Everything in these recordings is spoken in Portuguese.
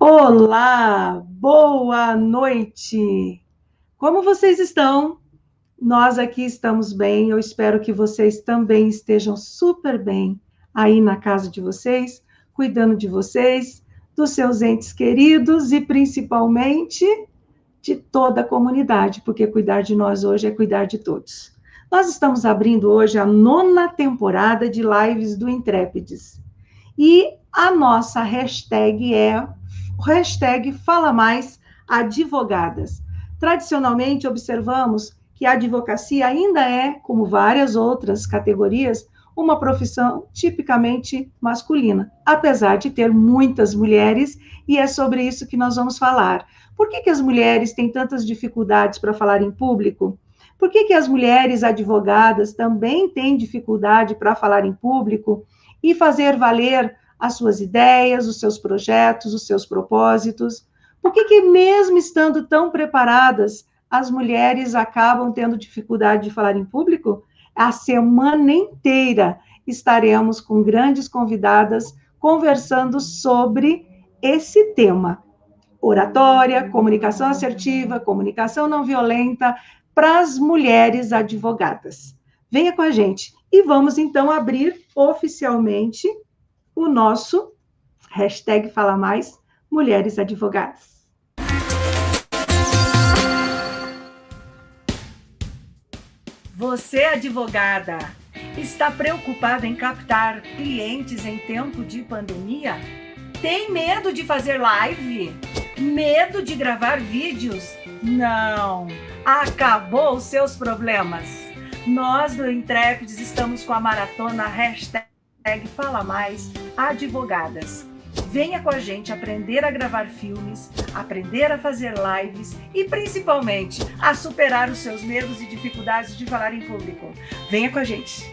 Olá, boa noite. Como vocês estão? Nós aqui estamos bem. Eu espero que vocês também estejam super bem aí na casa de vocês, cuidando de vocês, dos seus entes queridos e principalmente de toda a comunidade, porque cuidar de nós hoje é cuidar de todos. Nós estamos abrindo hoje a 9ª temporada de lives do Intrépides. E a nossa hashtag é hashtag Fala Mais Advogadas. Tradicionalmente, observamos que a advocacia ainda é, como várias outras categorias, uma profissão tipicamente masculina, apesar de ter muitas mulheres, e é sobre isso que nós vamos falar. Por que as mulheres têm tantas dificuldades para falar em público? Por que as mulheres advogadas também têm dificuldade para falar em público e fazer valer as suas ideias, os seus projetos, os seus propósitos? Por que mesmo estando tão preparadas, as mulheres acabam tendo dificuldade de falar em público? A semana inteira estaremos com grandes convidadas conversando sobre esse tema. Oratória, comunicação assertiva, comunicação não violenta para as mulheres advogadas. Venha com a gente e vamos então abrir oficialmente o nosso hashtag Fala Mais Mulheres Advogadas. Você, advogada, está preocupada em captar clientes em tempo de pandemia? Tem medo de fazer live? Medo de gravar vídeos? Não! Acabou os seus problemas! Nós do Intrépides estamos com a maratona hashtag Fala Mais Advogadas. Venha com a gente aprender a gravar filmes, aprender a fazer lives e, principalmente, a superar os seus medos e dificuldades de falar em público. Venha com a gente!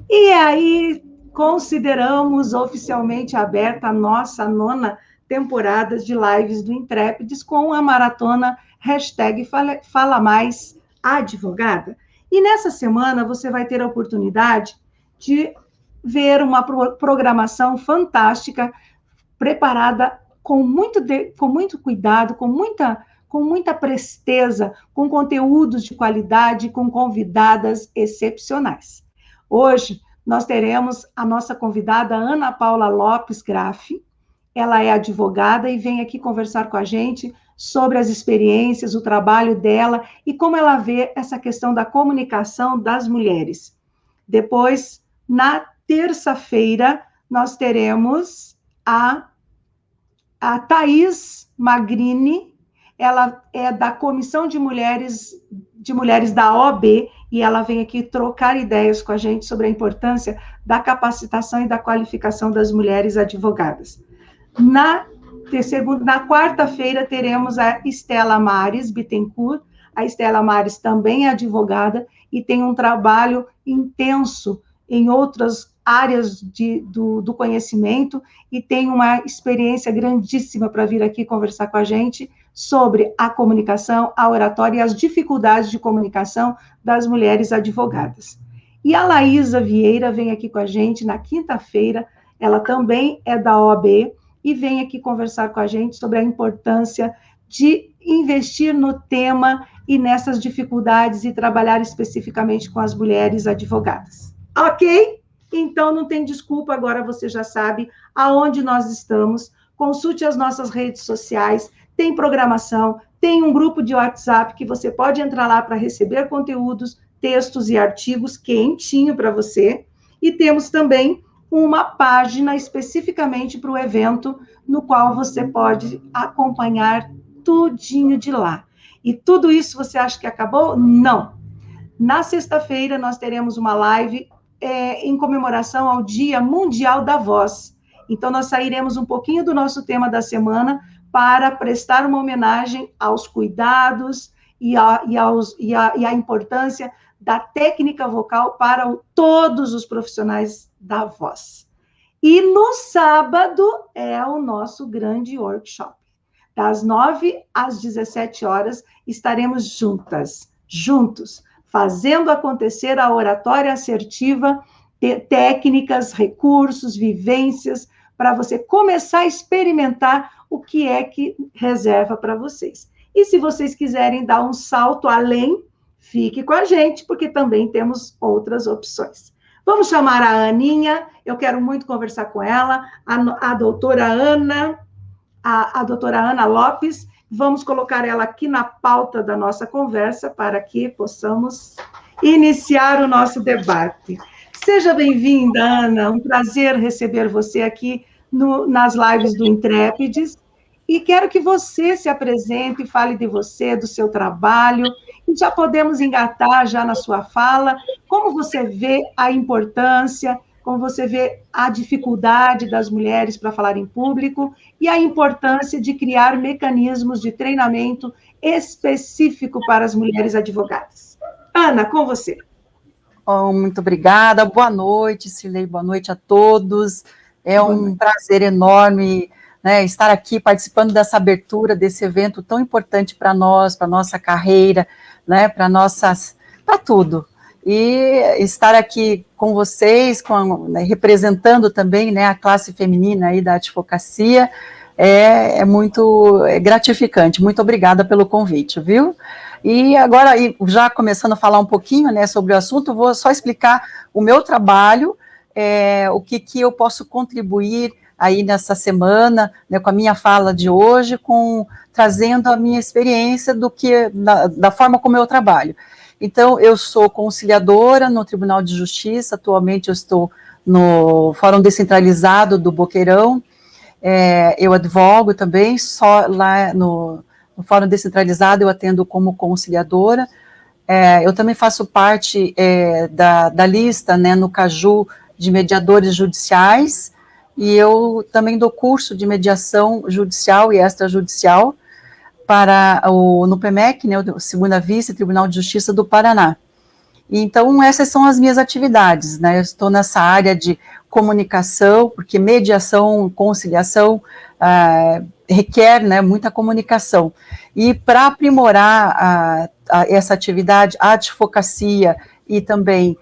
E aí, consideramos oficialmente aberta a nossa 9ª temporada de lives do Intrépides com a maratona hashtag Fala Mais Advogada. E nessa semana você vai ter a oportunidade de ver uma programação fantástica, preparada com muito cuidado, com muita presteza, com conteúdos de qualidade, com convidadas excepcionais. Hoje, nós teremos a nossa convidada Ana Paula Lopes Graffi. Ela é advogada e vem aqui conversar com a gente sobre as experiências, o trabalho dela e como ela vê essa questão da comunicação das mulheres. Depois, na terça-feira, nós teremos a Thaís Magrini. Ela é da Comissão de Mulheres da OAB, e ela vem aqui trocar ideias com a gente sobre a importância da capacitação e da qualificação das mulheres advogadas. Na quarta-feira, teremos a Estela Mares Bittencourt. A Estela Mares também é advogada e tem um trabalho intenso em outras áreas do conhecimento e tem uma experiência grandíssima para vir aqui conversar com a gente sobre a comunicação, a oratória e as dificuldades de comunicação das mulheres advogadas. E a Laísa Vieira vem aqui com a gente na quinta-feira. Ela também é da OAB e vem aqui conversar com a gente sobre a importância de investir no tema e nessas dificuldades e trabalhar especificamente com as mulheres advogadas. Ok? Então não tem desculpa, agora você já sabe aonde nós estamos. Consulte as nossas redes sociais, tem programação, tem um grupo de WhatsApp que você pode entrar lá para receber conteúdos, textos e artigos quentinho para você. E temos também uma página especificamente para o evento, no qual você pode acompanhar tudinho de lá. E tudo isso você acha que acabou? Não. Na sexta-feira, nós teremos uma live em comemoração ao Dia Mundial da Voz. Então, nós sairemos um pouquinho do nosso tema da semana para prestar uma homenagem aos cuidados e a importância da técnica vocal para todos os profissionais da voz. E no sábado é o nosso grande workshop. Das 9 às 17 horas, estaremos juntos, fazendo acontecer a oratória assertiva técnicas, recursos, vivências, para você começar a experimentar o que é que reserva para vocês. E se vocês quiserem dar um salto além, fique com a gente, porque também temos outras opções. Vamos chamar a Aninha, eu quero muito conversar com ela, a doutora Ana, a doutora Ana Lopes, vamos colocar ela aqui na pauta da nossa conversa para que possamos iniciar o nosso debate. Seja bem-vinda, Ana, um prazer receber você aqui nas lives do Intrépides, e quero que você se apresente, fale de você, do seu trabalho, e já podemos engatar já na sua fala, como você vê a importância, como você vê a dificuldade das mulheres para falar em público e a importância de criar mecanismos de treinamento específico para as mulheres advogadas. Ana, com você. Oh, muito obrigada, boa noite, Cirlei, boa noite a todos, um prazer enorme, né, estar aqui participando dessa abertura, desse evento tão importante para nós, para a nossa carreira, né, para tudo, e estar aqui com vocês, né, representando também, né, a classe feminina aí da advocacia, é muito gratificante, muito obrigada pelo convite, viu? E agora, já começando a falar um pouquinho, né, sobre o assunto, vou só explicar o meu trabalho, o que eu posso contribuir aí nessa semana, né, com a minha fala de hoje, trazendo a minha experiência da forma como eu trabalho. Então, eu sou conciliadora no Tribunal de Justiça, atualmente eu estou no Fórum Descentralizado do Boqueirão, eu advogo também, só lá no Fórum Descentralizado eu atendo como conciliadora, eu também faço parte da lista, né, no Caju, de mediadores judiciais, e eu também dou curso de mediação judicial e extrajudicial no PMEC, né, o Segunda Vice Tribunal de Justiça do Paraná. Então, essas são as minhas atividades, né, eu estou nessa área de comunicação, porque mediação, conciliação, requer, né, muita comunicação, e para aprimorar essa atividade, a advocacia e também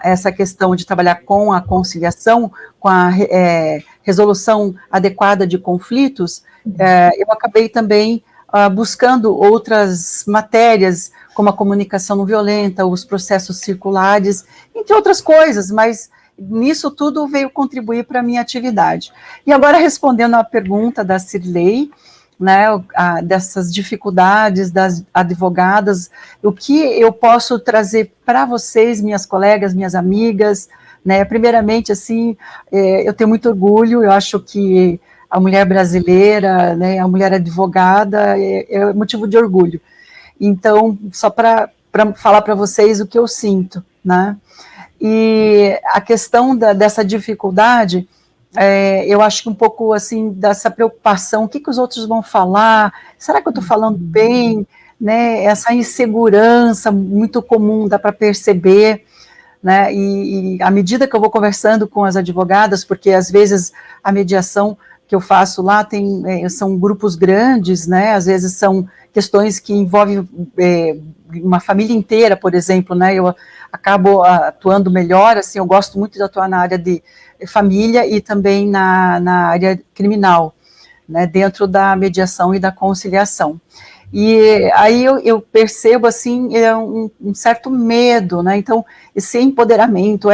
essa questão de trabalhar com a conciliação, com a resolução adequada de conflitos, eu acabei também buscando outras matérias, como a comunicação não violenta, os processos circulares, entre outras coisas, mas nisso tudo veio contribuir para a minha atividade. E agora, respondendo à pergunta da Cirlei, né, dessas dificuldades das advogadas, o que eu posso trazer para vocês, minhas colegas, minhas amigas, né, primeiramente, assim, eu tenho muito orgulho, eu acho que a mulher brasileira, né, a mulher advogada, é motivo de orgulho. Então, só para falar para vocês o que eu sinto, né, e a questão dessa dificuldade, eu acho que um pouco, assim, dessa preocupação, o que os outros vão falar, será que eu estou falando bem, né, essa insegurança muito comum, dá para perceber, né, e à medida que eu vou conversando com as advogadas, porque às vezes a mediação que eu faço lá são grupos grandes, né, às vezes são questões que envolvem uma família inteira, por exemplo, né, eu acabo atuando melhor, assim, eu gosto muito de atuar na área de família e também na área criminal, né, dentro da mediação e da conciliação. E aí eu percebo, assim, um certo medo, né, então, esse empoderamento,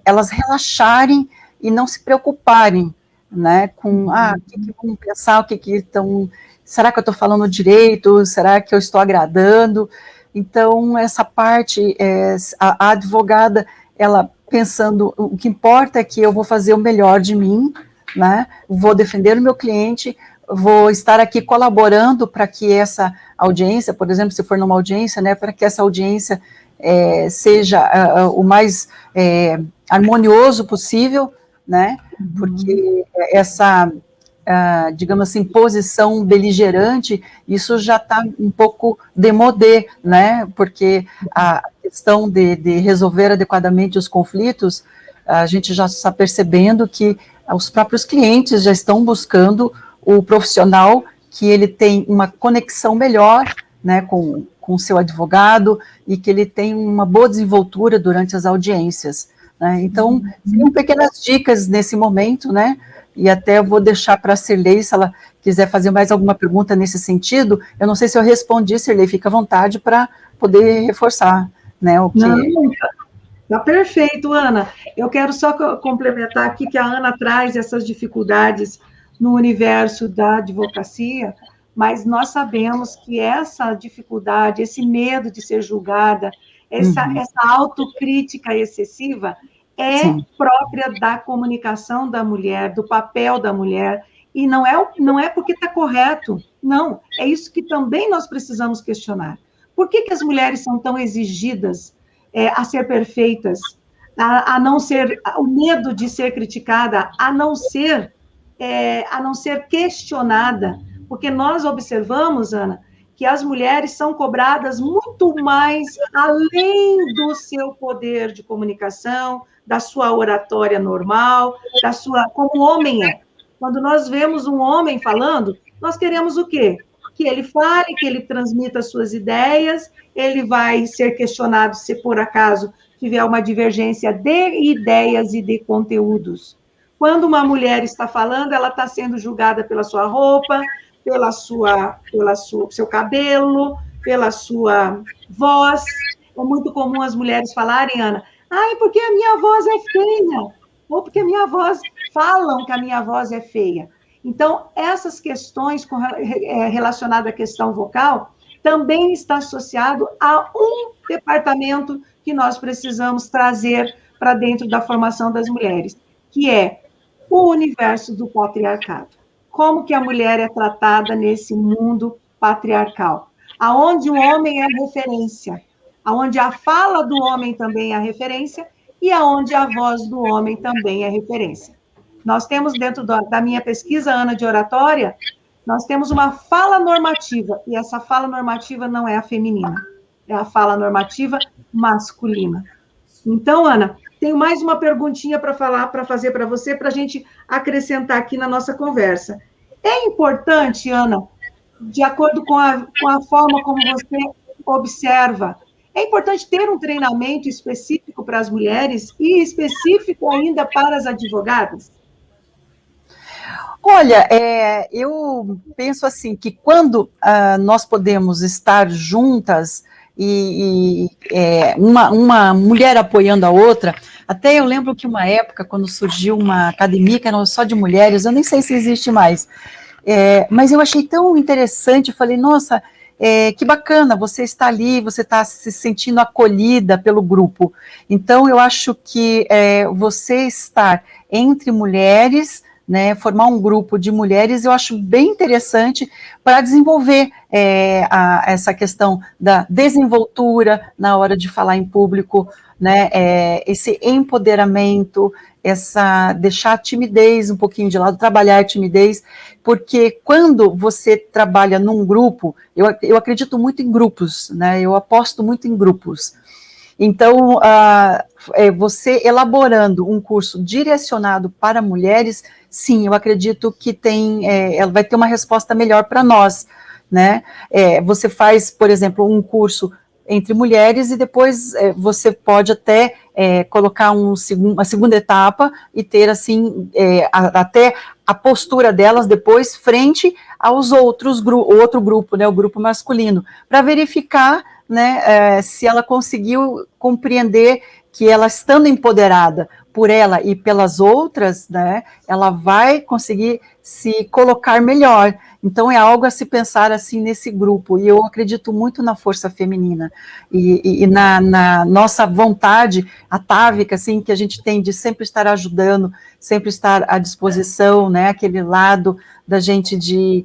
elas relaxarem e não se preocuparem, né, com, o que vão pensar, o que estão, será que eu estou falando direito, será que eu estou agradando? Então, essa parte, a advogada, ela pensando, o que importa é que eu vou fazer o melhor de mim, né, vou defender o meu cliente, vou estar aqui colaborando para que essa audiência, por exemplo, se for numa audiência, né, para que essa audiência seja o mais harmonioso possível, né, porque essa, digamos assim, posição beligerante, isso já está um pouco démodé, né, porque a questão de resolver adequadamente os conflitos, a gente já está percebendo que os próprios clientes já estão buscando o profissional que ele tem uma conexão melhor, né, com o seu advogado, e que ele tem uma boa desenvoltura durante as audiências, né? Então, seriam pequenas dicas nesse momento, né, e até eu vou deixar para a Cirlei, se ela quiser fazer mais alguma pergunta nesse sentido. Eu não sei se eu respondi, Cirlei, fica à vontade para poder reforçar, né, o que... Não, tá perfeito, Ana. Eu quero só complementar aqui que a Ana traz essas dificuldades no universo da advocacia, mas nós sabemos que essa dificuldade, esse medo de ser julgada, essa autocrítica excessiva é Sim. própria da comunicação da mulher, do papel da mulher, e não é porque está correto, não, é isso que também nós precisamos questionar. Por que as mulheres são tão exigidas a ser perfeitas, a não ser, o medo de ser criticada, a não ser questionada? Porque nós observamos, Ana, que as mulheres são cobradas muito mais além do seu poder de comunicação, da sua oratória normal, como o homem é. Quando nós vemos um homem falando, nós queremos o quê? Que ele fale, que ele transmita as suas ideias, ele vai ser questionado se por acaso tiver uma divergência de ideias e de conteúdos. Quando uma mulher está falando, ela está sendo julgada pela sua roupa, seu cabelo, pela sua voz. É muito comum as mulheres falarem, Ana, porque a minha voz é feia, ou porque a minha voz, falam que a minha voz é feia. Então, essas questões relacionadas à questão vocal também está associado a um departamento que nós precisamos trazer para dentro da formação das mulheres, que é o universo do patriarcado. Como que a mulher é tratada nesse mundo patriarcal? Aonde o homem é referência, aonde a fala do homem também é referência e aonde a voz do homem também é referência. Nós temos dentro da minha pesquisa, Ana, de oratória, nós temos uma fala normativa, e essa fala normativa não é a feminina, é a fala normativa masculina. Então, Ana, tenho mais uma perguntinha para fazer para você, para a gente acrescentar aqui na nossa conversa. É importante, Ana, de acordo com a forma como você observa, é importante ter um treinamento específico para as mulheres e específico ainda para as advogadas? Olha, eu penso assim, que quando nós podemos estar juntas e uma mulher apoiando a outra, até eu lembro que uma época, quando surgiu uma academia que era só de mulheres, eu nem sei se existe mais, mas eu achei tão interessante, falei, nossa, que bacana, você está ali, você está se sentindo acolhida pelo grupo. Então, eu acho que você estar entre mulheres, né, formar um grupo de mulheres, eu acho bem interessante para desenvolver essa questão da desenvoltura na hora de falar em público, né, esse empoderamento, deixar a timidez um pouquinho de lado, trabalhar a timidez, porque quando você trabalha num grupo, eu acredito muito em grupos, né, eu aposto muito em grupos. Então, você elaborando um curso direcionado para mulheres, sim, eu acredito que ela vai ter uma resposta melhor para nós, né? Você faz, por exemplo, um curso entre mulheres e depois você pode até colocar uma segunda etapa e ter, assim, até a postura delas depois frente aos outro grupo, né, o grupo masculino, para verificar, né, se ela conseguiu compreender que ela, estando empoderada por ela e pelas outras, né, ela vai conseguir se colocar melhor. Então, é algo a se pensar, assim, nesse grupo, e eu acredito muito na força feminina, e na nossa vontade atávica, assim, que a gente tem de sempre estar ajudando, sempre estar à disposição, né, aquele lado da gente de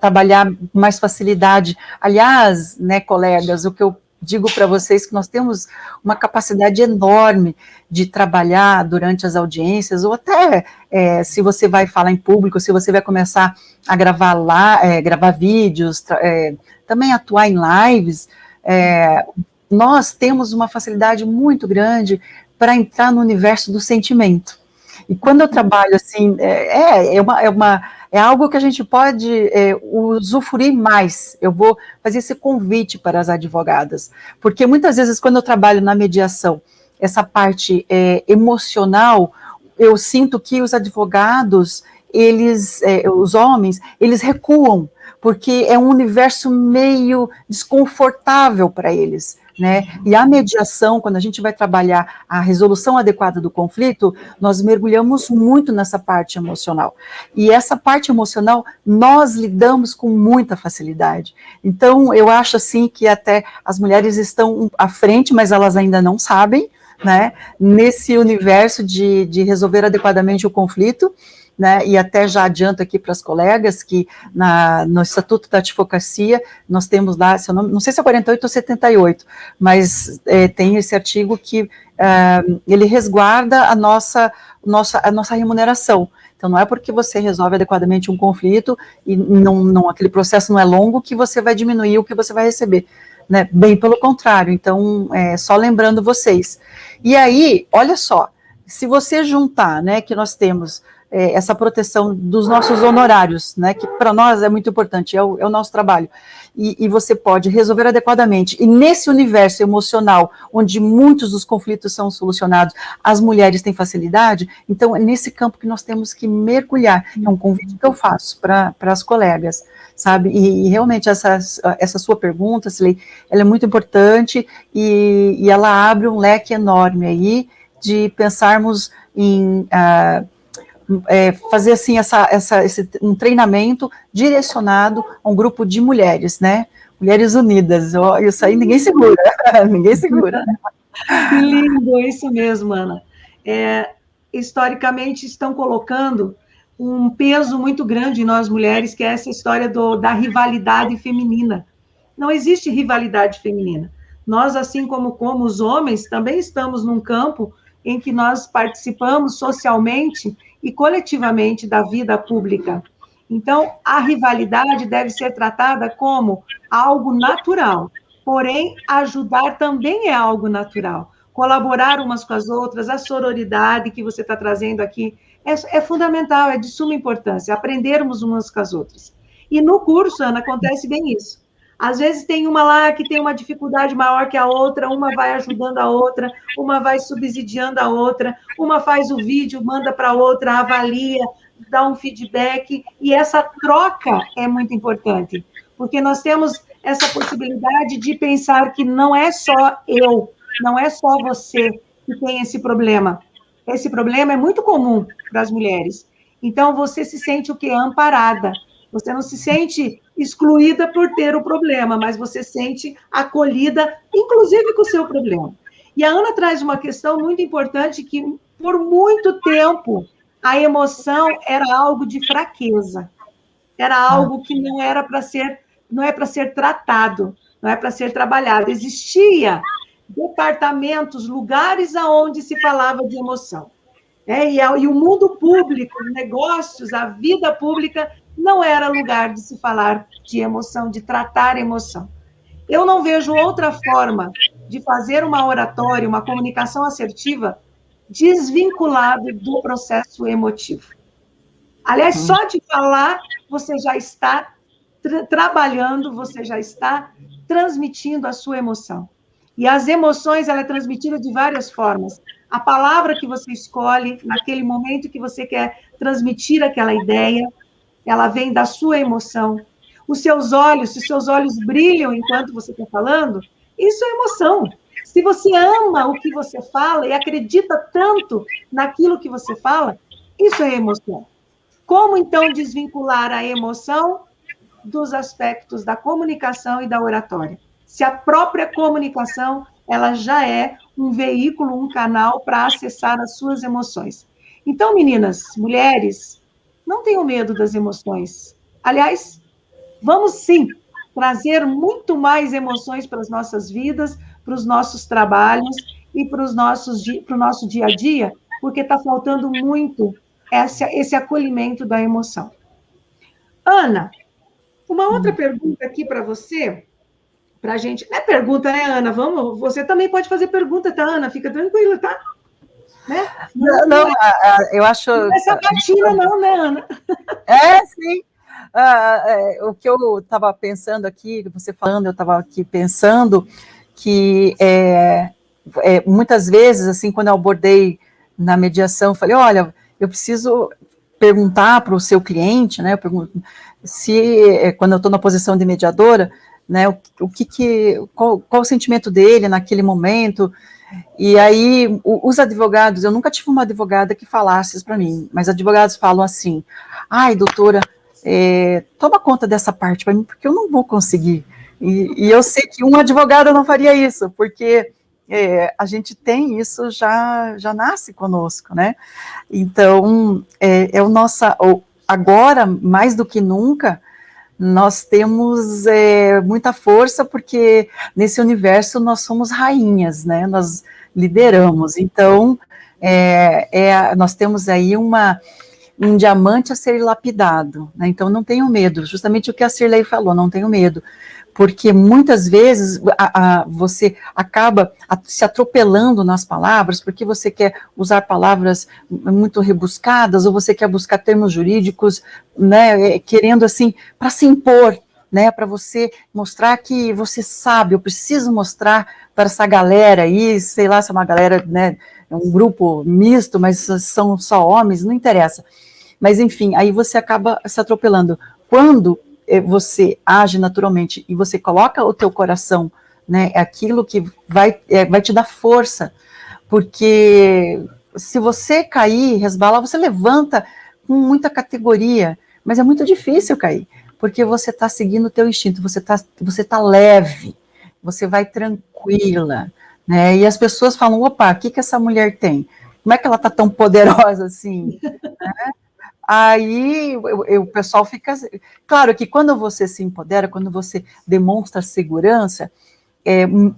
trabalhar com mais facilidade. Aliás, né, colegas, o que eu digo para vocês que nós temos uma capacidade enorme de trabalhar durante as audiências, ou até se você vai falar em público, se você vai começar a gravar gravar vídeos, também atuar em lives, nós temos uma facilidade muito grande para entrar no universo do sentimento. E quando eu trabalho assim, é algo que a gente pode usufruir mais. Eu vou fazer esse convite para as advogadas, porque muitas vezes quando eu trabalho na mediação, essa parte emocional, eu sinto que os advogados, os homens, eles recuam, porque é um universo meio desconfortável para eles, né? E a mediação, quando a gente vai trabalhar a resolução adequada do conflito, nós mergulhamos muito nessa parte emocional. E essa parte emocional, nós lidamos com muita facilidade. Então, eu acho, assim, que até as mulheres estão à frente, mas elas ainda não sabem, né? Nesse universo de resolver adequadamente o conflito, né, e até já adianto aqui para as colegas que no Estatuto da Advocacia nós temos lá, não sei se é 48 ou 78, mas tem esse artigo que ele resguarda a nossa remuneração. Então, não é porque você resolve adequadamente um conflito e aquele processo não é longo que você vai diminuir o que você vai receber, né? Bem pelo contrário. Então, só lembrando vocês. E aí, olha só, se você juntar, né, que nós temos essa proteção dos nossos honorários, né, que para nós é muito importante, é o nosso trabalho, e você pode resolver adequadamente, e nesse universo emocional, onde muitos dos conflitos são solucionados, as mulheres têm facilidade, então é nesse campo que nós temos que mergulhar, é um convite que eu faço para as colegas, sabe, e realmente essa sua pergunta, Cilei, ela é muito importante, e ela abre um leque enorme aí, de pensarmos em fazer assim um treinamento direcionado a um grupo de mulheres, né? Mulheres unidas. Isso aí ninguém segura, ninguém segura. Que lindo, é isso mesmo, Ana. Historicamente estão colocando um peso muito grande em nós mulheres, que é essa história da rivalidade feminina. Não existe rivalidade feminina. Nós, assim como os homens, também estamos num campo em que nós participamos socialmente e coletivamente da vida pública. Então, a rivalidade deve ser tratada como algo natural, porém, ajudar também é algo natural. Colaborar umas com as outras, a sororidade que você está trazendo aqui, é fundamental, é de suma importância, aprendermos umas com as outras. E no curso, Ana, acontece bem isso. Às vezes tem uma lá que tem uma dificuldade maior que a outra, uma vai ajudando a outra, uma vai subsidiando a outra, uma faz o vídeo, manda para a outra, avalia, dá um feedback, e essa troca é muito importante, porque nós temos essa possibilidade de pensar que não é só eu, não é só você que tem esse problema. Esse problema é muito comum para as mulheres. Então, você se sente o quê? Amparada. Você não se sente excluída por ter o problema, mas você sente acolhida, inclusive com o seu problema. E a Ana traz uma questão muito importante, que por muito tempo a emoção era algo de fraqueza, era algo que não é para ser tratado, não é para ser trabalhado. Existia departamentos, lugares aonde se falava de emoção. E o mundo público, os negócios, a vida pública, não era lugar de se falar de emoção, de tratar emoção. Eu não vejo outra forma de fazer uma oratória, uma comunicação assertiva, desvinculado do processo emotivo. Aliás, só de falar, você já está trabalhando, você já está transmitindo a sua emoção. E as emoções, ela é transmitida de várias formas. A palavra que você escolhe, naquele momento que você quer transmitir aquela ideia, ela vem da sua emoção. Os seus olhos, se os seus olhos brilham enquanto você está falando, isso é emoção. Se você ama o que você fala e acredita tanto naquilo que você fala, isso é emoção. Como, então, desvincular a emoção dos aspectos da comunicação e da oratória? Se a própria comunicação, ela já é um veículo, um canal para acessar as suas emoções. Então, meninas, mulheres, não tenham medo das emoções. Aliás, vamos sim trazer muito mais emoções para as nossas vidas, para os nossos trabalhos e para o nosso dia a dia, porque está faltando muito esse acolhimento da emoção. Ana, uma outra pergunta aqui para você, para a gente... Não é pergunta, né, Ana? Você também pode fazer pergunta, tá, Ana? Fica tranquila, tá? né? Não, eu acho... Não é sabatina não, né, Ana? Sim. O que eu estava pensando aqui, você falando, eu estava aqui pensando que muitas vezes, assim, quando eu abordei na mediação, eu falei, olha, eu preciso perguntar para o seu cliente, né, eu pergunto, quando eu estou na posição de mediadora, né, qual o sentimento dele naquele momento, e aí os advogados, eu nunca tive uma advogada que falasse isso para mim, mas advogados falam assim, ai, doutora, toma conta dessa parte para mim, porque eu não vou conseguir, e eu sei que um advogado não faria isso, porque a gente tem isso, já nasce conosco, né? Então, agora, mais do que nunca, nós temos muita força, porque nesse universo nós somos rainhas, né? Nós lideramos. Então, nós temos aí um diamante a ser lapidado, né? Então, não tenho medo. Justamente o que a Cirlei falou, não tenho medo. Porque muitas vezes você acaba se atropelando nas palavras, porque você quer usar palavras muito rebuscadas, ou você quer buscar termos jurídicos, né, querendo assim, para se impor, né, para você mostrar que você sabe, eu preciso mostrar para essa galera aí, sei lá se é uma galera, né, um grupo misto, mas são só homens, não interessa. Mas enfim, aí você acaba se atropelando. Quando você age naturalmente e você coloca o teu coração, né, é aquilo que vai te dar força, porque se você cair, resbalar, você levanta com muita categoria, mas é muito difícil cair, porque você está seguindo o teu instinto, você tá leve, você vai tranquila, né, e as pessoas falam, opa, o que essa mulher tem? Como é que ela está tão poderosa assim? Né? Aí o pessoal fica... Claro que quando você se empodera, quando você demonstra segurança,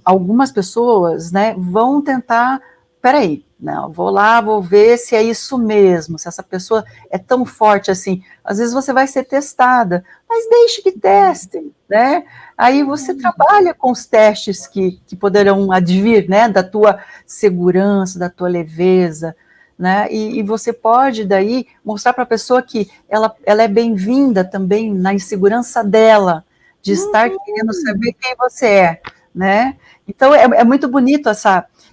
algumas pessoas, né, vão tentar... Peraí, não, vou lá, vou ver se é isso mesmo, se essa pessoa é tão forte assim. Às vezes você vai ser testada, mas deixe que testem, né? Aí você trabalha com os testes que poderão advir, né, da tua segurança, da tua leveza, né, e você pode daí mostrar para a pessoa que ela é bem-vinda também na insegurança dela, de estar querendo saber quem você é, né, então é muito bonito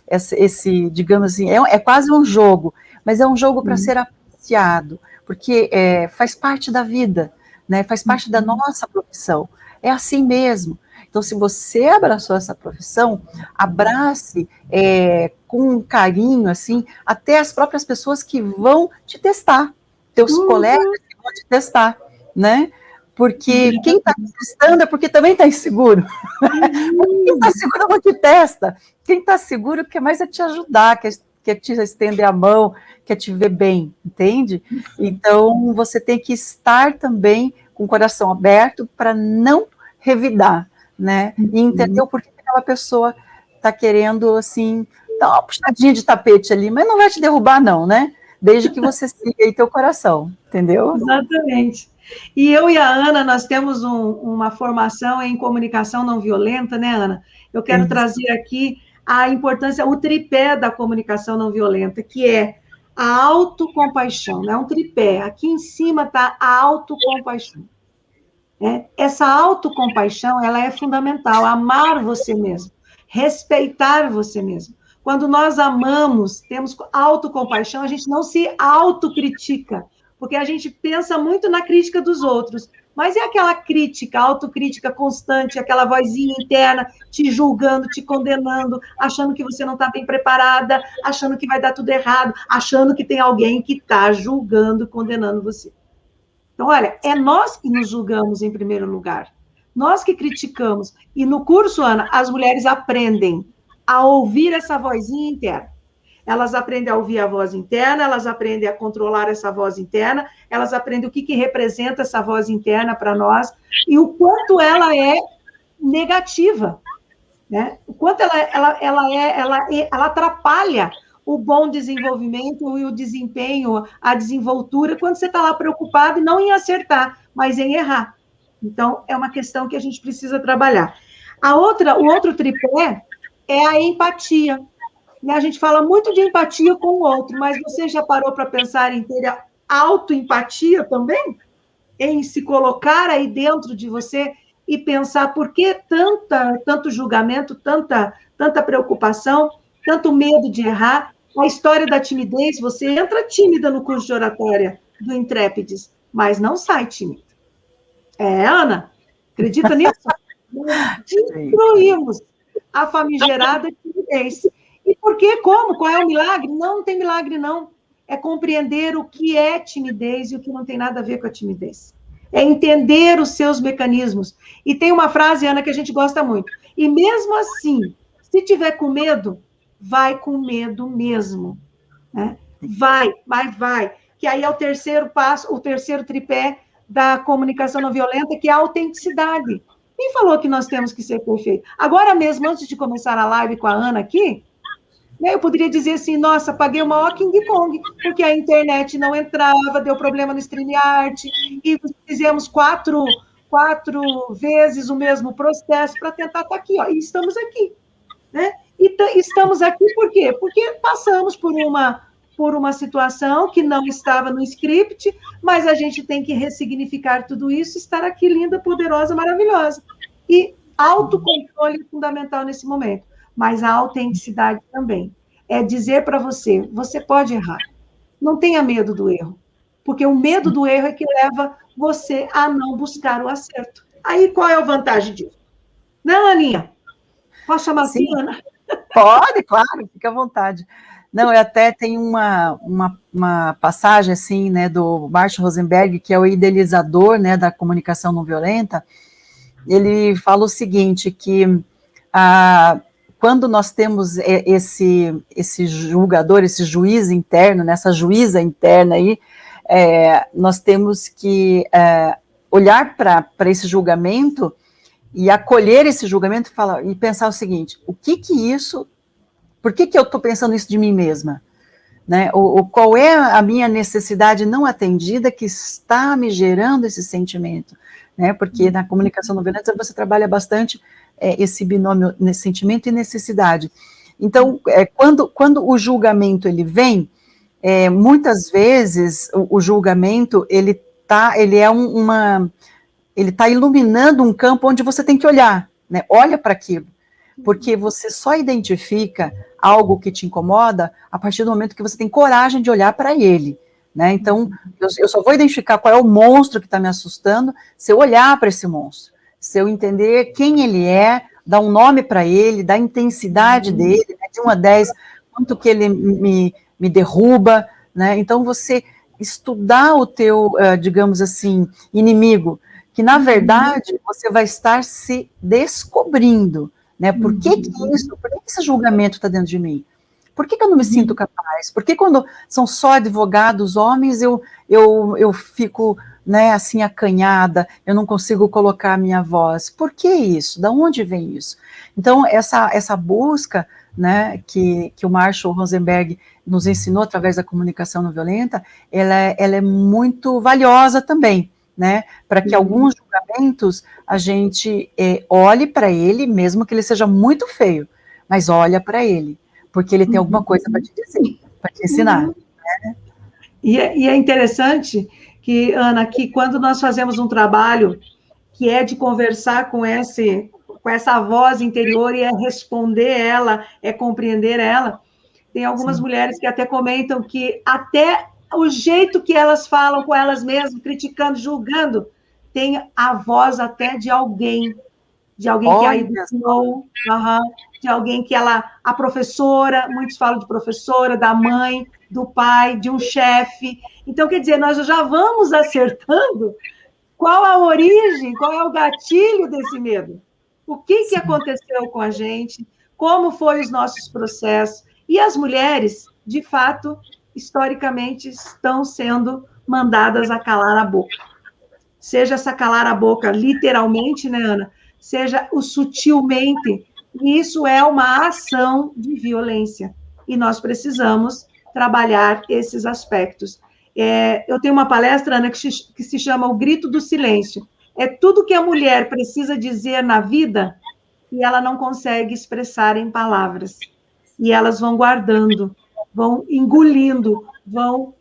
esse, digamos assim, é quase um jogo, mas é um jogo para ser apreciado, porque faz parte da vida, né, faz parte da nossa profissão, é assim mesmo. Então, se você abraçou essa profissão, abrace com carinho, assim, até as próprias pessoas que vão te testar, teus colegas que vão te testar, né? Porque quem está testando é porque também está inseguro. Quem está seguro não te testa. Quem está seguro quer mais te ajudar, quer te estender a mão, quer te ver bem, entende? Então, você tem que estar também com o coração aberto para não revidar, né, e entender o porquê aquela pessoa está querendo, assim, dar uma puxadinha de tapete ali, mas não vai te derrubar não, né, desde que você siga aí teu coração, entendeu? Exatamente. E eu e a Ana, nós temos uma formação em comunicação não violenta, né, Ana? Eu quero trazer aqui a importância, o tripé da comunicação não violenta, que é a autocompaixão, né? Um tripé. Aqui em cima está a autocompaixão. Essa autocompaixão, ela é fundamental, amar você mesmo, respeitar você mesmo. Quando nós amamos, temos autocompaixão, a gente não se autocritica, porque a gente pensa muito na crítica dos outros, mas é aquela crítica, autocrítica constante, aquela vozinha interna te julgando, te condenando, achando que você não está bem preparada, achando que vai dar tudo errado, achando que tem alguém que está julgando, condenando você. Então, olha, é nós que nos julgamos em primeiro lugar, nós que criticamos. E no curso, Ana, as mulheres aprendem a ouvir essa vozinha interna. Elas aprendem a ouvir a voz interna, elas aprendem a controlar essa voz interna, elas aprendem o que representa essa voz interna para nós e o quanto ela é negativa, né? O quanto ela atrapalha o bom desenvolvimento e o desempenho, a desenvoltura, quando você está lá preocupado não em acertar, mas em errar. Então, é uma questão que a gente precisa trabalhar. O outro tripé é a empatia. né? A gente fala muito de empatia com o outro, mas você já parou para pensar em ter a autoempatia também? Em se colocar aí dentro de você e pensar por que tanto julgamento, tanta preocupação, tanto medo de errar. A história da timidez, você entra tímida no curso de oratória do Intrépides, mas não sai tímida. Ana, acredita nisso? Nós destruímos a famigerada timidez. E por quê? Como? Qual é o milagre? Não tem milagre, não. É compreender o que é timidez e o que não tem nada a ver com a timidez. É entender os seus mecanismos. E tem uma frase, Ana, que a gente gosta muito. E mesmo assim, se tiver com medo, vai com medo mesmo. Né? Vai. Que aí é o terceiro passo, o terceiro tripé da comunicação não violenta, que é a autenticidade. Quem falou que nós temos que ser perfeito? Agora mesmo, antes de começar a live com a Ana aqui, né, eu poderia dizer assim, nossa, paguei o maior King Kong, porque a internet não entrava, deu problema no StreamYard, e fizemos quatro vezes o mesmo processo para tentar estar aqui, ó, e estamos aqui, né? E estamos aqui por quê? Porque passamos por uma situação que não estava no script, mas a gente tem que ressignificar tudo isso, estar aqui linda, poderosa, maravilhosa. E autocontrole é fundamental nesse momento, mas a autenticidade também. É dizer para você, você pode errar. Não tenha medo do erro, porque o medo do erro é que leva você a não buscar o acerto. Aí, qual é a vantagem disso? Não, Aninha? Posso chamar assim, Ana? Pode, claro, fica à vontade. Não, eu até tenho uma passagem, assim, né, do Marshall Rosenberg, que é o idealizador, né, da comunicação não violenta. Ele fala o seguinte, que quando nós temos esse julgador, esse juiz interno, né, essa juíza interna aí, nós temos que olhar para esse julgamento e acolher esse julgamento e pensar o seguinte, por que eu estou pensando isso de mim mesma? Né? Qual é a minha necessidade não atendida que está me gerando esse sentimento? Né? Porque na comunicação não violenta você trabalha bastante esse binômio, sentimento e necessidade. Então, quando o julgamento ele vem, muitas vezes o julgamento ele está iluminando um campo onde você tem que olhar, né? Olha para aquilo, porque você só identifica algo que te incomoda a partir do momento que você tem coragem de olhar para ele, né? Então, eu só vou identificar qual é o monstro que está me assustando se eu olhar para esse monstro, se eu entender quem ele é, dar um nome para ele, dar a intensidade dele, né? De 1 a 10, quanto que ele me derruba, né? Então, você estudar o teu, digamos assim, inimigo, que na verdade você vai estar se descobrindo, né? Por que esse julgamento está dentro de mim? Por que eu não me sinto capaz? Por que quando são só advogados homens eu fico, né, assim, acanhada, eu não consigo colocar a minha voz? Por que isso? Da onde vem isso? Então, essa busca, né, que o Marshall Rosenberg nos ensinou através da comunicação não violenta, ela é muito valiosa também, né, para que alguns julgamentos a gente olhe para ele, mesmo que ele seja muito feio, mas olha para ele, porque ele tem alguma coisa para te dizer, para te ensinar. Né? E é interessante que, Ana, que quando nós fazemos um trabalho que é de conversar com essa voz interior e é responder ela, é compreender ela, tem algumas mulheres que até comentam que até o jeito que elas falam com elas mesmas, criticando, julgando, tem a voz até de alguém que a educou, de alguém que a professora, muitos falam de professora, da mãe, do pai, de um chefe. Então, quer dizer, nós já vamos acertando qual a origem, qual é o gatilho desse medo. O que aconteceu com a gente, como foram os nossos processos. E as mulheres, de fato, historicamente, estão sendo mandadas a calar a boca. Seja essa calar a boca literalmente, né, Ana? Seja o sutilmente. E isso é uma ação de violência. E nós precisamos trabalhar esses aspectos. Eu tenho uma palestra, Ana, que se chama O Grito do Silêncio. É tudo que a mulher precisa dizer na vida e ela não consegue expressar em palavras. e elas vão guardando, vão engolindo, vão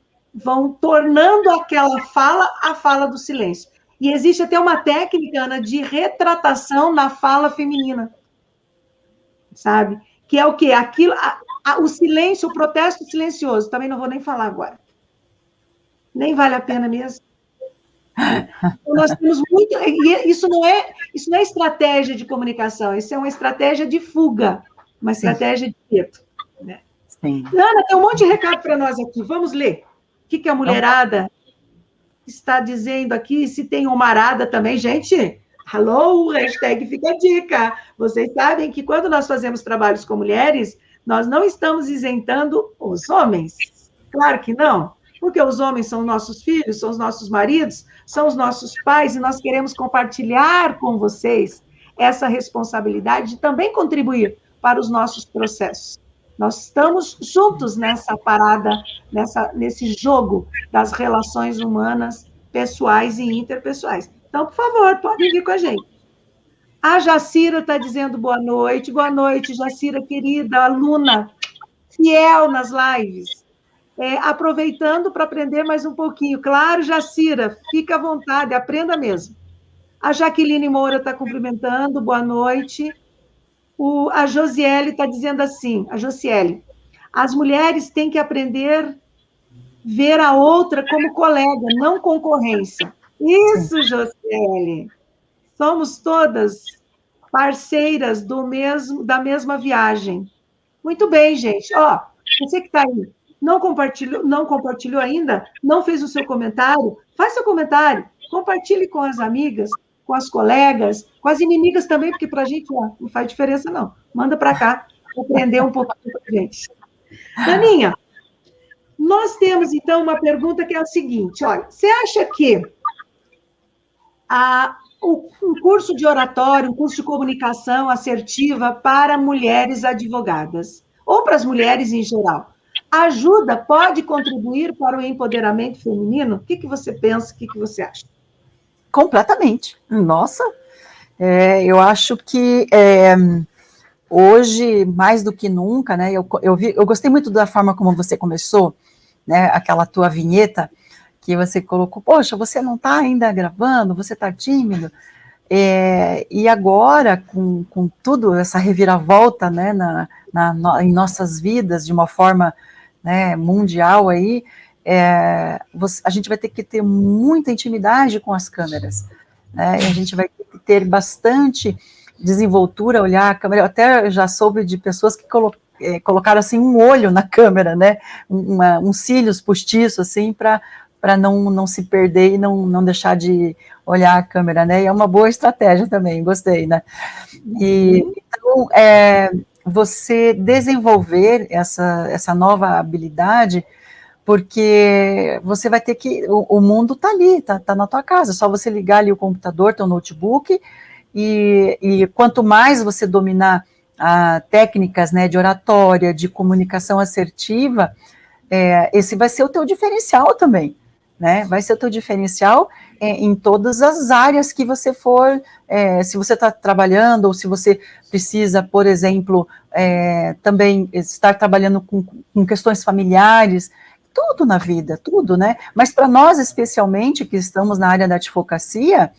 tornando aquela fala a fala do silêncio. E existe até uma técnica, Ana, de retratação na fala feminina, sabe? Que é o quê? Aquilo, o silêncio, o protesto silencioso. Também não vou nem falar agora. Nem vale a pena mesmo. Então, nós temos muito... Isso não é estratégia de comunicação, isso é uma estratégia de fuga, uma estratégia de medo. Né? Sim. Ana, tem um monte de recado para nós aqui. Vamos ler. O que a mulherada está dizendo aqui? Se tem uma arada também, gente... Hello, hashtag fica a dica. Vocês sabem que quando nós fazemos trabalhos com mulheres, nós não estamos isentando os homens. Claro que não, porque os homens são nossos filhos, são os nossos maridos, são os nossos pais, e nós queremos compartilhar com vocês essa responsabilidade de também contribuir para os nossos processos. Nós estamos juntos nessa parada, nesse jogo das relações humanas, pessoais e interpessoais. Então, por favor, podem vir com a gente. A Jacira está dizendo boa noite, Jacira, querida, aluna, fiel nas lives, aproveitando para aprender mais um pouquinho. Claro, Jacira, fica à vontade, aprenda mesmo. A Jaqueline Moura está cumprimentando, boa noite. A Josiele está dizendo assim, a Josiele, as mulheres têm que aprender a ver a outra como colega, não concorrência. Isso, Josiele. Somos todas parceiras da mesma viagem. Muito bem, gente. Ó, você que está aí, não compartilhou ainda, não fez o seu comentário, faz seu comentário, compartilhe com as amigas, com as colegas, com as inimigas também, porque para a gente não faz diferença, não. Manda para cá, aprender um pouquinho com a gente. Daninha, nós temos, então, uma pergunta que é a seguinte, olha, você acha que um curso de oratório, um curso de comunicação assertiva para mulheres advogadas, ou para as mulheres em geral, pode contribuir para o empoderamento feminino? O que você pensa, o que você acha? Completamente. Nossa, eu acho que hoje, mais do que nunca, né, eu gostei muito da forma como você começou, né, aquela tua vinheta, que você colocou, poxa, você não está ainda gravando, você está tímido, e agora, com tudo, essa reviravolta, né, em nossas vidas, de uma forma, né, mundial aí, a gente vai ter que ter muita intimidade com as câmeras, né, e a gente vai ter que ter bastante desenvoltura, olhar a câmera. Eu até já soube de pessoas que colocaram assim um olho na câmera, né, uns cílios postiços assim para não se perder e não deixar de olhar a câmera, né, e é uma boa estratégia também, gostei, né, então, você desenvolver essa nova habilidade, porque você vai ter que, o mundo está ali, está na tua casa, é só você ligar ali o computador, teu notebook, e quanto mais você dominar técnicas, né, de oratória, de comunicação assertiva, esse vai ser o teu diferencial também, né, vai ser o teu diferencial em todas as áreas que você for, se você está trabalhando, ou se você precisa, por exemplo, também estar trabalhando com questões familiares, tudo na vida, tudo, né, mas para nós, especialmente, que estamos na área da advocacia,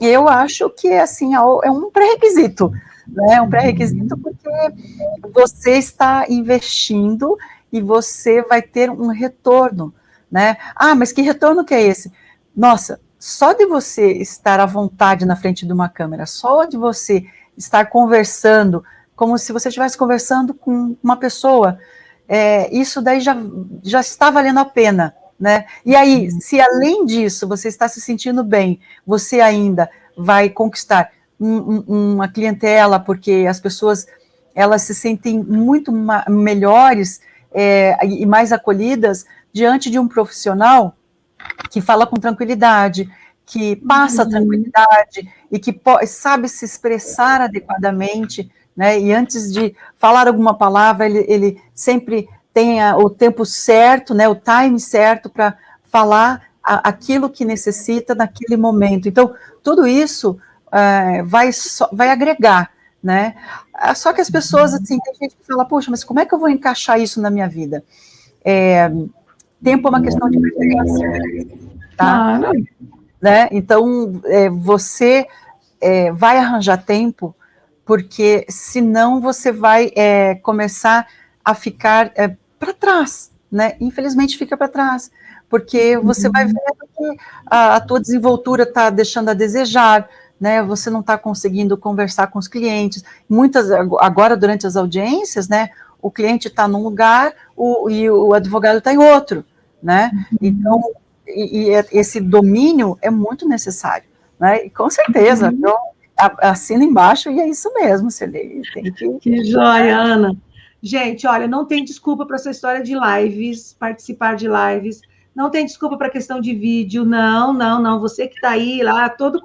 eu acho que, assim, é um pré-requisito, né, um pré-requisito porque você está investindo e você vai ter um retorno, né, mas que retorno que é esse? Nossa, só de você estar à vontade na frente de uma câmera, só de você estar conversando, como se você estivesse conversando com uma pessoa, isso daí já está valendo a pena, né? E aí, se além disso você está se sentindo bem, você ainda vai conquistar uma clientela, porque as pessoas, elas se sentem muito melhores e mais acolhidas diante de um profissional que fala com tranquilidade, que passa tranquilidade e que sabe se expressar adequadamente, né, e antes de falar alguma palavra, ele sempre tem o tempo certo, né, o time certo para falar aquilo que necessita naquele momento. Então, tudo isso vai agregar, né? Só que as pessoas, assim, tem gente que fala, poxa, mas como é que eu vou encaixar isso na minha vida? Tempo é uma questão de preferência, tá? Né? Então, você vai arranjar tempo, porque senão você vai começar a ficar para trás, né? Infelizmente fica para trás, porque você vai ver que a tua desenvoltura está deixando a desejar, né? Você não está conseguindo conversar com os clientes. Agora, durante as audiências, né? O cliente está num lugar e o advogado está em outro, né? Então, esse domínio é muito necessário, né? E com certeza, eu assino embaixo e é isso mesmo, Cirlei. Que joia, Ana. Gente, olha, não tem desculpa para essa história de lives, participar de lives, não tem desculpa para a questão de vídeo, não. Você que está aí, lá, todo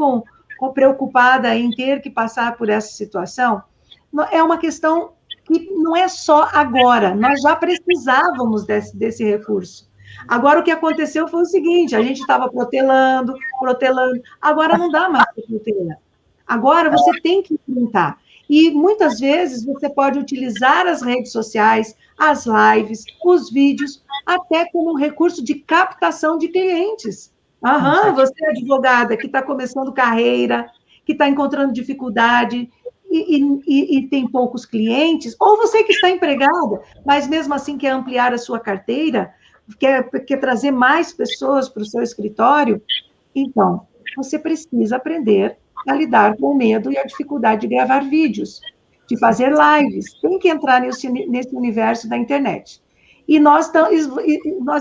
preocupada em ter que passar por essa situação, é uma questão que não é só agora, nós já precisávamos desse recurso. Agora, o que aconteceu foi o seguinte, a gente estava protelando, agora não dá mais para protelar. Agora, você tem que enfrentar. E, muitas vezes, você pode utilizar as redes sociais, as lives, os vídeos, até como um recurso de captação de clientes. Você é advogada que está começando carreira, que está encontrando dificuldade e tem poucos clientes, ou você que está empregada, mas mesmo assim quer ampliar a sua carteira, quer trazer mais pessoas para o seu escritório, então, você precisa aprender a lidar com o medo e a dificuldade de gravar vídeos, de fazer lives, tem que entrar nesse universo da internet. E nós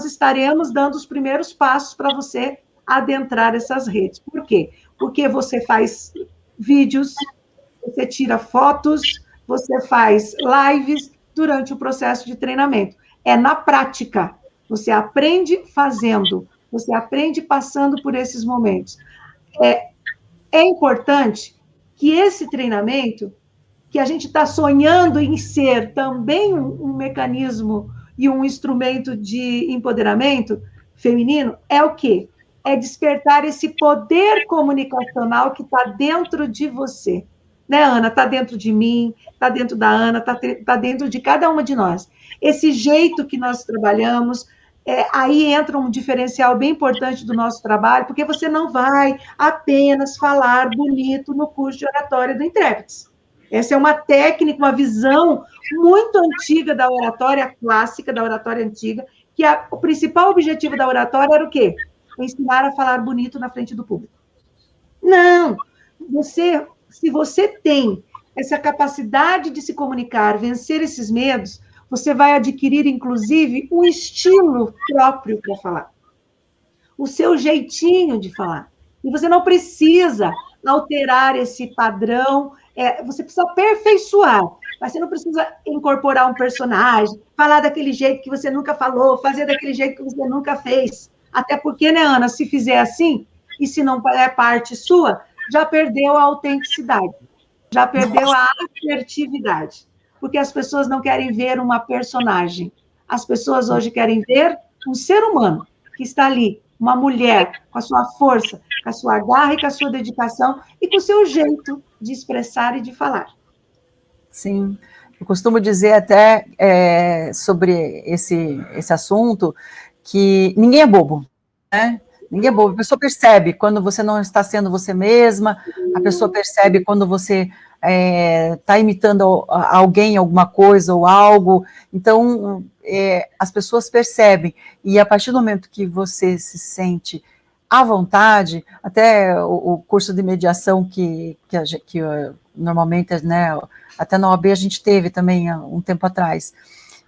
estaremos dando os primeiros passos para você adentrar essas redes. Por quê? Porque você faz vídeos, você tira fotos, você faz lives durante o processo de treinamento. É na prática. Você aprende fazendo, você aprende passando por esses momentos. É importante que esse treinamento, que a gente está sonhando em ser também um mecanismo e um instrumento de empoderamento feminino, é o quê? É despertar esse poder comunicacional que está dentro de você. Né, Ana? Está dentro de mim, está dentro da Ana, está dentro de cada uma de nós. Esse jeito que nós trabalhamos, aí entra um diferencial bem importante do nosso trabalho, porque você não vai apenas falar bonito no curso de oratória do Intrépidos. Essa é uma técnica, uma visão muito antiga da oratória clássica, da oratória antiga, que o principal objetivo da oratória era o quê? Ensinar a falar bonito na frente do público. Não! Se você tem essa capacidade de se comunicar, vencer esses medos, você vai adquirir, inclusive, um estilo próprio para falar. O seu jeitinho de falar. E você não precisa alterar esse padrão, você precisa aperfeiçoar, mas você não precisa incorporar um personagem, falar daquele jeito que você nunca falou, fazer daquele jeito que você nunca fez. Até porque, né, Ana, se fizer assim, e se não é parte sua, já perdeu a autenticidade, já perdeu a assertividade. Porque as pessoas não querem ver uma personagem. As pessoas hoje querem ver um ser humano que está ali, uma mulher com a sua força, com a sua garra e com a sua dedicação e com o seu jeito de expressar e de falar. Sim, eu costumo dizer até sobre esse assunto que ninguém é bobo, né? Ninguém é bobo. A pessoa percebe quando você não está sendo você mesma, a pessoa percebe quando você está imitando alguém, alguma coisa ou algo. Então, as pessoas percebem. E a partir do momento que você se sente à vontade, até o curso de mediação que normalmente, né, até na OAB a gente teve também há um tempo atrás,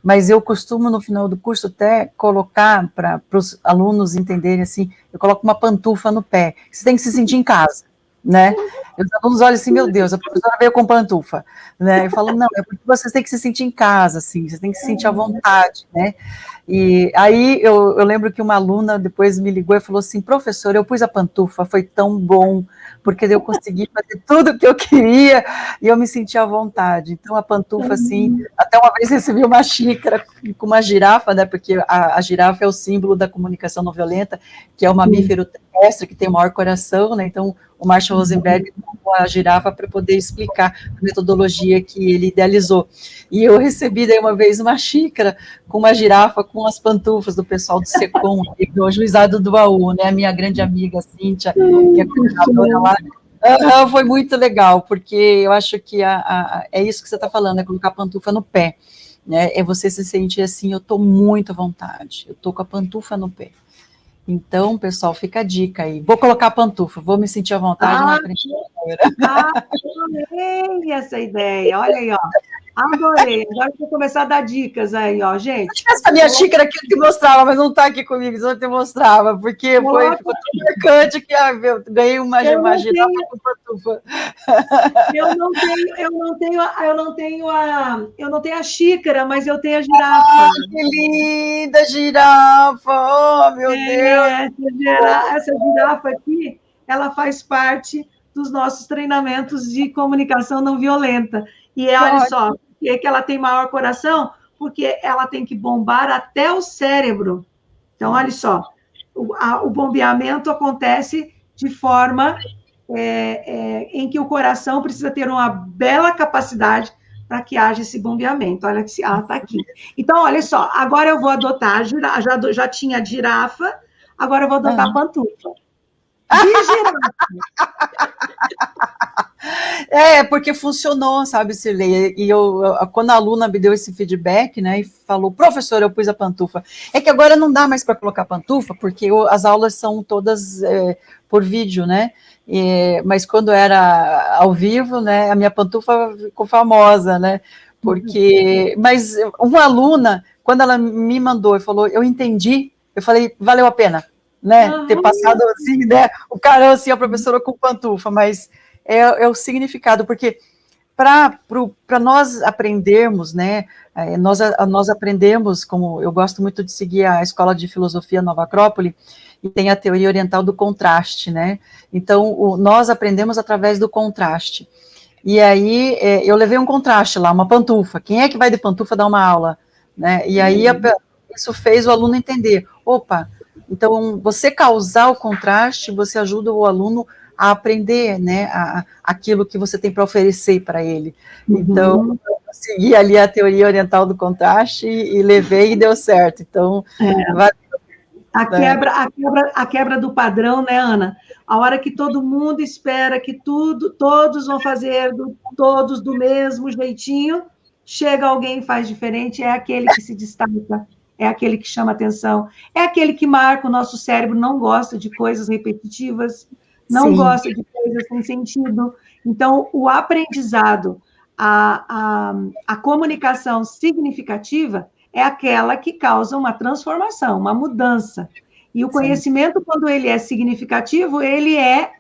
mas eu costumo, no final do curso, até colocar, para os alunos entenderem assim, eu coloco uma pantufa no pé, você tem que se sentir em casa, né? E os alunos olham assim, meu Deus, a professora veio com pantufa, né? Eu falo, não, é porque vocês têm que se sentir em casa, assim, vocês têm que se sentir à vontade, né? E aí eu lembro que uma aluna depois me ligou e falou assim, professor, eu pus a pantufa, foi tão bom, porque eu consegui fazer tudo o que eu queria e eu me senti à vontade. Então a pantufa, assim, até uma vez recebi uma xícara com uma girafa, né? Porque a girafa é o símbolo da comunicação não violenta, que é o mamífero terrestre que tem o maior coração, né? Então o Marshall Rosenberg a girafa para poder explicar a metodologia que ele idealizou. E eu recebi daí uma vez uma xícara com uma girafa com as pantufas do pessoal do SECOM, do Juizado do Baú, né? A minha grande amiga Cíntia, que é coordenadora lá. Foi muito legal, porque eu acho que é isso que você está falando, é colocar a pantufa no pé, né? É você se sentir assim, eu estou muito à vontade, eu estou com a pantufa no pé. Então, pessoal, fica a dica aí. Vou colocar a pantufa, vou me sentir à vontade na frente da câmera. Adorei essa ideia, olha aí, ó. Adorei. Agora eu vou começar a dar dicas aí, ó, gente. Essa minha xícara aqui eu te mostrava, mas não está aqui comigo, só te mostrava, porque ficou tão marcante que eu ganhei uma girafa com pantufa. Eu não tenho a xícara, mas eu tenho a girafa. Que linda girafa! Oh, meu Deus! Essa girafa aqui, ela faz parte dos nossos treinamentos de comunicação não violenta. E olha só, por que ela tem maior coração? Porque ela tem que bombar até o cérebro. Então, olha só, o bombeamento acontece de forma em que o coração precisa ter uma bela capacidade para que haja esse bombeamento. Olha que ela está aqui. Então, olha só, agora eu vou adotar, já tinha a girafa, agora eu vou adotar a pantufa. De girafa. Porque funcionou, sabe, Cirlei? E quando a aluna me deu esse feedback, né, e falou, professor, eu pus a pantufa. É que agora não dá mais para colocar pantufa, porque as aulas são todas por vídeo, né? Mas quando era ao vivo, né, a minha pantufa ficou famosa, né? Mas uma aluna, quando ela me mandou e falou, eu entendi, eu falei, valeu a pena, né? Ter passado assim, né? O cara assim, a professora com pantufa, mas é o significado, porque para nós aprendermos, né, nós aprendemos, como eu gosto muito de seguir a Escola de Filosofia Nova Acrópole, e tem a teoria oriental do contraste, né, então nós aprendemos através do contraste, e aí eu levei um contraste lá, uma pantufa, quem é que vai de pantufa dar uma aula, né, e aí isso fez o aluno entender, opa, então você causar o contraste, você ajuda o aluno a aprender, né, aquilo que você tem para oferecer para ele. Então, eu segui ali a teoria oriental do contraste e levei e deu certo. Então, a quebra do padrão, né, Ana? A hora que todo mundo espera que todos vão fazer todos do mesmo jeitinho, chega alguém e faz diferente, é aquele que se destaca, é aquele que chama atenção, é aquele que marca. O nosso cérebro não gosta de coisas repetitivas, não gosta de coisas sem sentido. Então, o aprendizado, a comunicação significativa é aquela que causa uma transformação, uma mudança. E o conhecimento, quando ele é significativo, ele é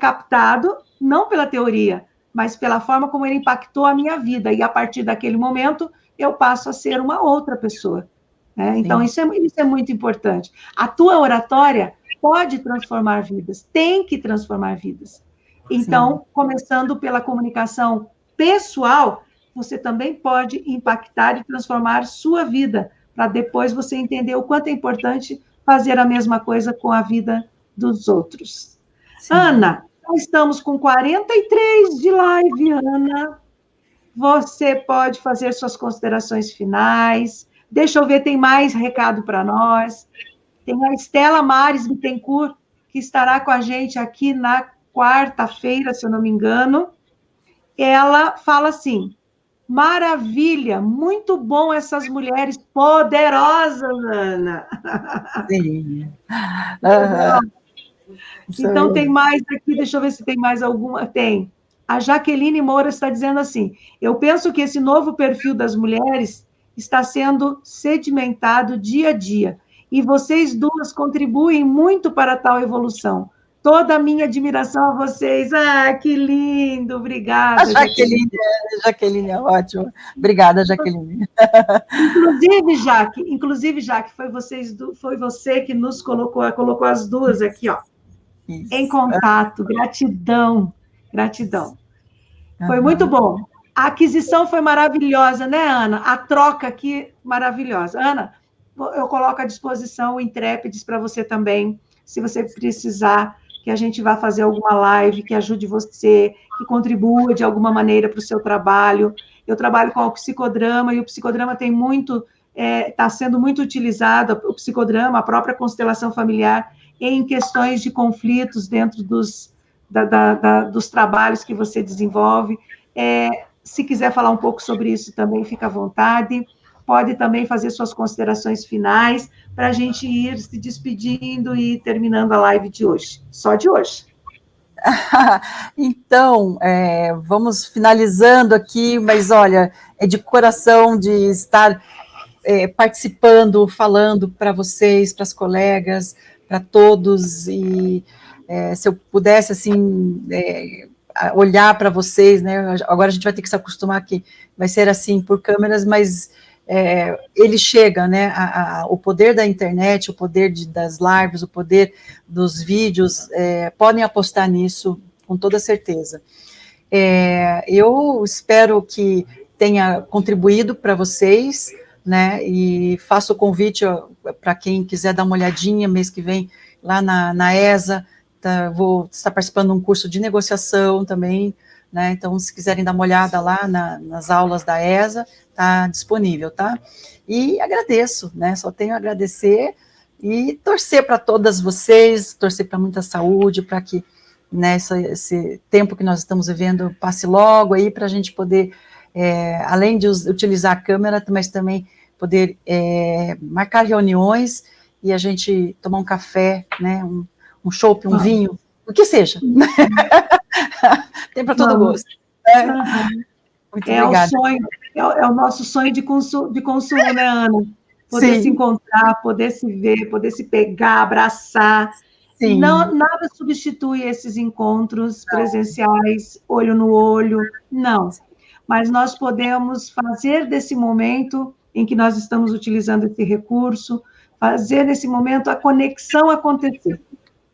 captado não pela teoria, mas pela forma como ele impactou a minha vida. E, a partir daquele momento, eu passo a ser uma outra pessoa. Né? Então, isso é muito importante. A tua oratória pode transformar vidas, tem que transformar vidas. Então, começando pela comunicação pessoal, você também pode impactar e transformar sua vida, para depois você entender o quanto é importante fazer a mesma coisa com a vida dos outros. Ana, nós estamos com 43 de live, Ana. Você pode fazer suas considerações finais. Deixa eu ver, tem mais recado para nós. Tem a Estela Mares Bittencourt, que estará com a gente aqui na quarta-feira, se eu não me engano. Ela fala assim, maravilha, muito bom essas mulheres poderosas, Ana. Sim. Então, tem mais aqui, deixa eu ver se tem mais alguma. Tem. A Jaqueline Moura está dizendo assim, eu penso que esse novo perfil das mulheres está sendo sedimentado dia a dia, e vocês duas contribuem muito para tal evolução. Toda a minha admiração a vocês. Ah, que lindo, obrigada. Jaqueline é ótimo. Obrigada, Jaqueline. Inclusive, Jaque, foi você que nos colocou as duas aqui, ó, em contato. Gratidão. Foi muito bom. A aquisição foi maravilhosa, né, Ana? A troca aqui, maravilhosa. Ana, eu coloco à disposição o Intrépides para você também, se você precisar, que a gente vá fazer alguma live que ajude você, que contribua de alguma maneira para o seu trabalho. Eu trabalho com o psicodrama, e o psicodrama tem muito, está sendo muito utilizado, o psicodrama, a própria constelação familiar, em questões de conflitos dentro dos trabalhos que você desenvolve. Se quiser falar um pouco sobre isso também, fica à vontade. Pode também fazer suas considerações finais, para a gente ir se despedindo e terminando a live de hoje. Só de hoje. Então, vamos finalizando aqui, mas olha, é de coração de estar participando, falando para vocês, para as colegas, para todos, e se eu pudesse, assim, olhar para vocês, né, agora a gente vai ter que se acostumar que vai ser assim por câmeras, mas ele chega, né, o poder da internet, o poder das lives, o poder dos vídeos, podem apostar nisso com toda certeza. Eu espero que tenha contribuído para vocês, né, e faço o convite para quem quiser dar uma olhadinha mês que vem lá na ESA, vou estar participando de um curso de negociação também, né, então se quiserem dar uma olhada lá nas aulas da ESA, está disponível, tá? E agradeço, né, só tenho a agradecer e torcer para todas vocês, torcer para muita saúde, para que, né, esse tempo que nós estamos vivendo passe logo aí, para a gente poder, além de utilizar a câmera, mas também poder marcar reuniões e a gente tomar um café, né, um chopp, um vinho, o que seja. Tem para todo gosto. Muito obrigada. O sonho, é o nosso sonho de consumo, né, Ana? Poder se encontrar, poder se ver, poder se pegar, abraçar. Sim. Nada substitui esses encontros presenciais, olho no olho, não. Mas nós podemos fazer desse momento em que nós estamos utilizando esse recurso, fazer nesse momento a conexão acontecer.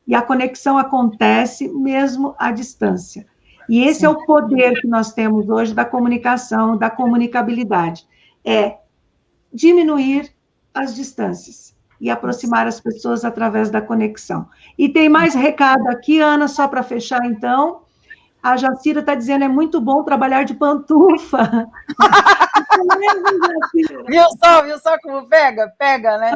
E a conexão acontece mesmo à distância. E esse é o poder que nós temos hoje da comunicação, da comunicabilidade. É diminuir as distâncias e aproximar as pessoas através da conexão. E tem mais recado aqui, Ana, só para fechar, então. A Jacira está dizendo, é muito bom trabalhar de pantufa. Viu só como pega, né?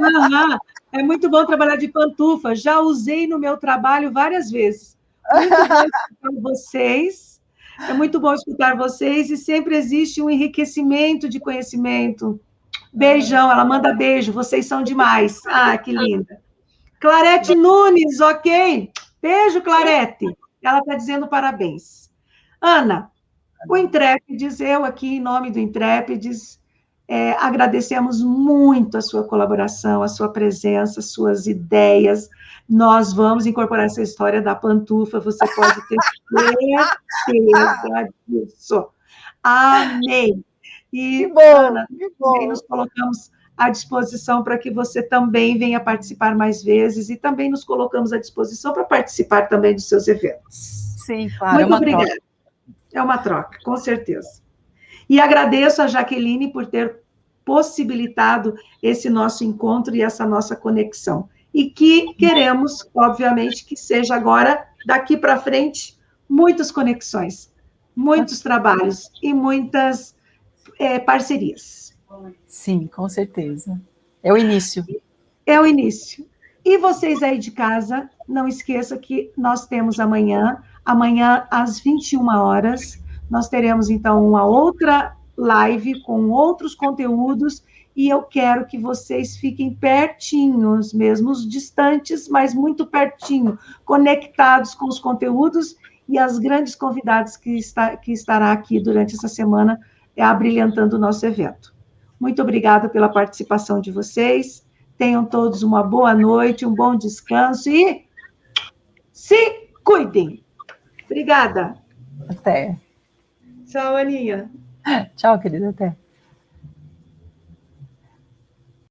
É muito bom trabalhar de pantufa. Já usei no meu trabalho várias vezes. Muito bom escutar vocês. É muito bom escutar vocês e sempre existe um enriquecimento de conhecimento. Beijão, ela manda beijo, vocês são demais. Ah, que linda. Clarete Nunes, ok? Beijo, Clarete. Ela está dizendo parabéns. Ana, o Intrépides, eu aqui em nome do Intrépides, agradecemos muito a sua colaboração, a sua presença, as suas ideias. Nós vamos incorporar essa história da pantufa, você pode ter certeza disso. Amém. E, que bom, Ana, que bom. Também nos colocamos à disposição para que você também venha participar mais vezes e também nos colocamos à disposição para participar também dos seus eventos. Sim, claro. Muito obrigada. É uma troca, com certeza. E agradeço a Jaqueline por ter possibilitado esse nosso encontro e essa nossa conexão. E que queremos, obviamente, que seja agora, daqui para frente, muitas conexões, muitos trabalhos e muitas parcerias. Sim, com certeza. É o início. É o início. E vocês aí de casa, não esqueça que nós temos amanhã às 21 horas, nós teremos, então, uma outra live com outros conteúdos, e eu quero que vocês fiquem pertinhos, mesmo distantes, mas muito pertinho, conectados com os conteúdos e as grandes convidadas que estará aqui durante essa semana, abrilhantando o nosso evento. Muito obrigada pela participação de vocês, tenham todos uma boa noite, um bom descanso e se cuidem! Obrigada. Até. Tchau, Aninha. Tchau, querida, até.